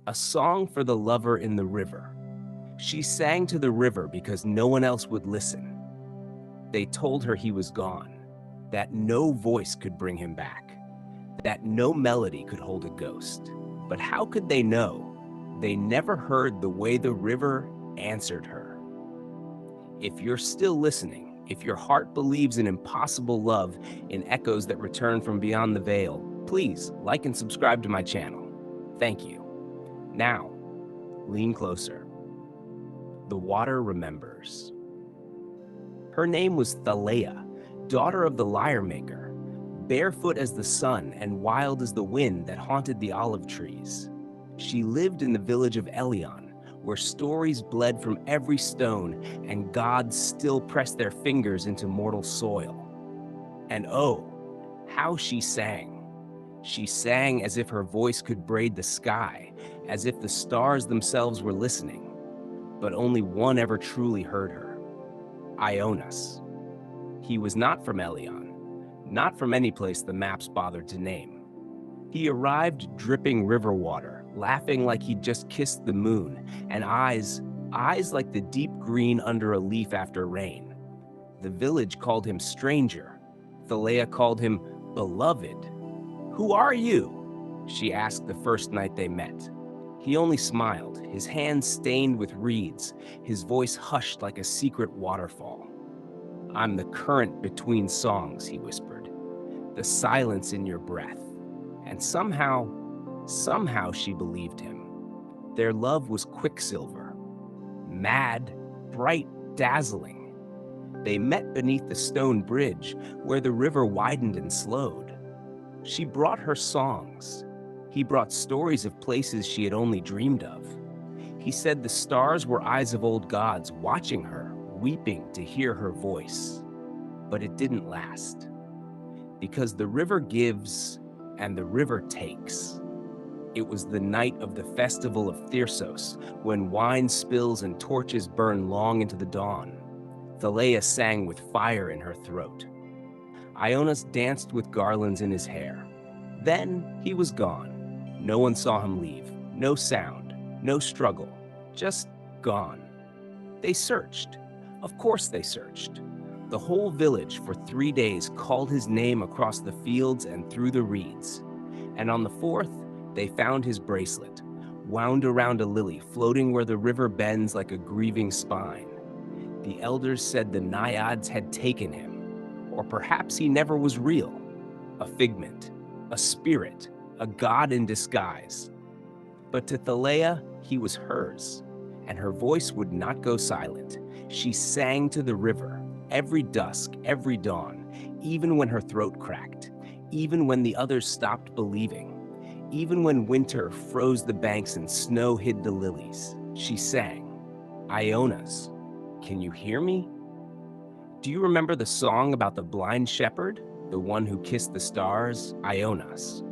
A song for the lover in the river. She sang to the river because no one else would listen. They told her he was gone, that no voice could bring him back, that no melody could hold a ghost. But how could they know? They never heard the way the river answered her. If you're still listening, if your heart believes in impossible love, in echoes that return from beyond the veil, please like and subscribe to my channel. Thank you. Now, lean closer. The water remembers. Her name was Thaleia, daughter of the lyre maker, barefoot as the sun and wild as the wind that haunted the olive trees. She lived in the village of Elion, where stories bled from every stone and gods still pressed their fingers into mortal soil. And oh, how she sang! She sang as if her voice could braid the sky, as if the stars themselves were listening. But only one ever truly heard her, Ionas. He was not from Elion, not from any place the maps bothered to name. He arrived dripping river water, laughing like he'd just kissed the moon, and eyes like the deep green under a leaf after rain. The village called him stranger. Thaleia called him beloved. "Who are you?" she asked the first night they met. He only smiled, his hands stained with reeds, his voice hushed like a secret waterfall. "I'm the current between songs," he whispered, "the silence in your breath." And somehow she believed him. Their love was quicksilver, mad, bright, dazzling. They met beneath the stone bridge where the river widened and slowed. She brought her songs. He brought stories of places she had only dreamed of. He said the stars were eyes of old gods watching her, weeping to hear her voice. But it didn't last. Because the river gives and the river takes. It was the night of the festival of Thyrsos, when wine spills and torches burn long into the dawn. Thaleia sang with fire in her throat. Ionas danced with garlands in his hair. Then he was gone. No one saw him leave. No sound, no struggle, just gone. They searched. Of course they searched. The whole village for 3 days called his name across the fields and through the reeds. And on the 4th, they found his bracelet, wound around a lily floating where the river bends like a grieving spine. The elders said the naiads had taken him, or perhaps he never was real, a figment, a spirit, a god in disguise. But to Thaleia, he was hers, and her voice would not go silent. She sang to the river, every dusk, every dawn, even when her throat cracked, even when the others stopped believing, even when winter froze the banks and snow hid the lilies. She sang, "Ionas, can you hear me? Do you remember the song about the blind shepherd, the one who kissed the stars, Ionas?"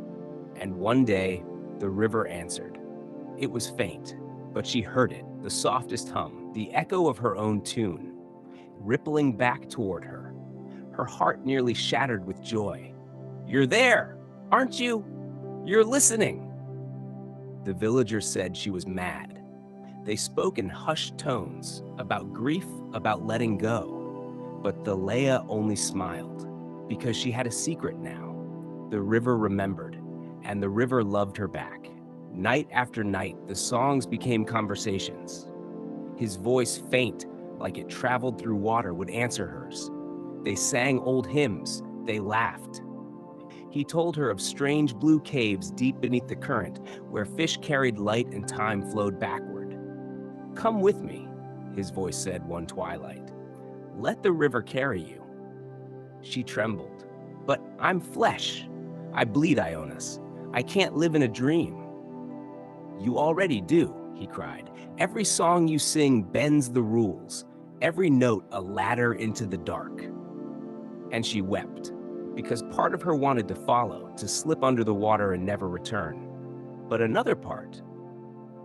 And one day, the river answered. It was faint, but she heard it, the softest hum, the echo of her own tune, rippling back toward her. Her heart nearly shattered with joy. "You're there, aren't you? You're listening." The villagers said she was mad. They spoke in hushed tones about grief, about letting go. But Thaleia only smiled, because she had a secret now. The river remembered, and the river loved her back. Night after night, the songs became conversations. His voice, faint, like it traveled through water, would answer hers. They sang old hymns. They laughed. He told her of strange blue caves deep beneath the current, where fish carried light and time flowed backward. "Come with me," his voice said one twilight. "Let the river carry you." She trembled. "But I'm flesh. I bleed, Ionas. I can't live in a dream." "You already do," he cried. "Every song you sing bends the rules, every note a ladder into the dark." And she wept, because part of her wanted to follow, to slip under the water and never return. But another part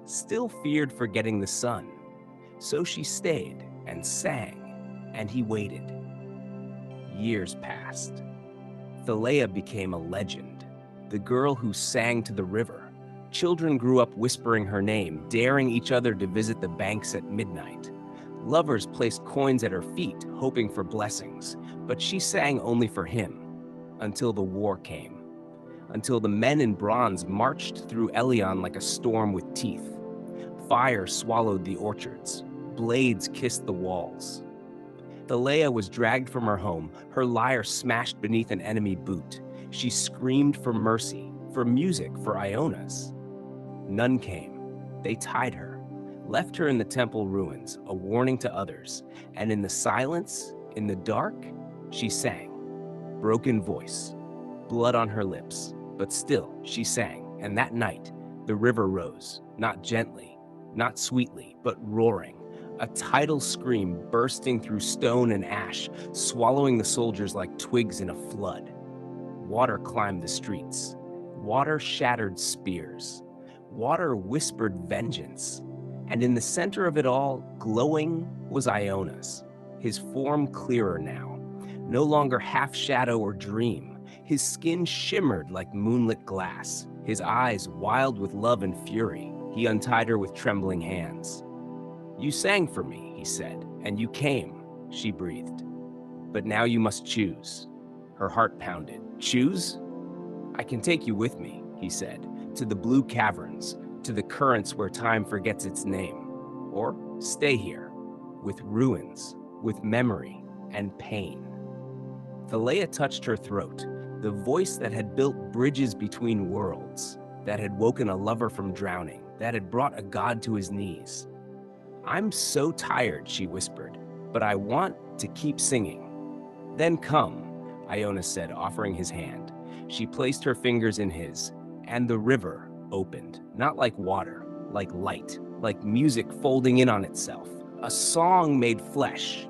still feared forgetting the sun. So she stayed and sang, and he waited. Years passed. Thaleia became a legend, the girl who sang to the river, Children grew up whispering her name, daring each other to visit the banks at midnight. Lovers placed coins at her feet, hoping for blessings, but she sang only for him, until the war came, until the men in bronze marched through Elion like a storm with teeth. Fire swallowed the orchards, blades kissed the walls. Thaleia was dragged from her home, her lyre smashed beneath an enemy boot. She screamed for mercy, for music, for Ionas. None came. They tied her, left her in the temple ruins, a warning to others. And in the silence, in the dark, she sang. Broken voice, blood on her lips, but still she sang. And that night, the river rose, not gently, not sweetly, but roaring. A tidal scream bursting through stone and ash, swallowing the soldiers like twigs in a flood. Water climbed the streets. Water shattered spears. Water whispered vengeance. And in the center of it all, glowing, was Ionas, his form clearer now, no longer half shadow or dream. His skin shimmered like moonlit glass, his eyes wild with love and fury. He untied her with trembling hands. "You sang for me," he said, "and you came," she breathed. "But now you must choose." Her heart pounded. "Choose? I can take you with me," he said, "to the blue caverns, to the currents where time forgets its name. Or stay here, with ruins, with memory and pain." Thaleia touched her throat, the voice that had built bridges between worlds, that had woken a lover from drowning, that had brought a god to his knees. "I'm so tired," she whispered, "but I want to keep singing." "Then come," Ionas said, offering his hand. She placed her fingers in his, and the river opened, not like water, like light, like music folding in on itself, a song made flesh.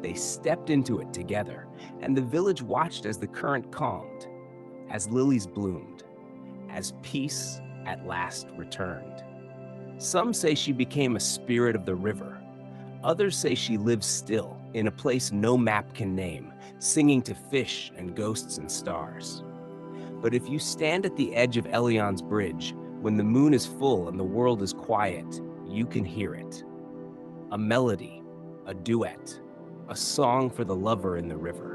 They stepped into it together, and the village watched as the current calmed, as lilies bloomed, as peace at last returned. Some say she became a spirit of the river. Others say she lives still, in a place no map can name, singing to fish and ghosts and stars. But if you stand at the edge of Elion's bridge, when the moon is full and the world is quiet, you can hear it. A melody, a duet, a song for the lover in the river.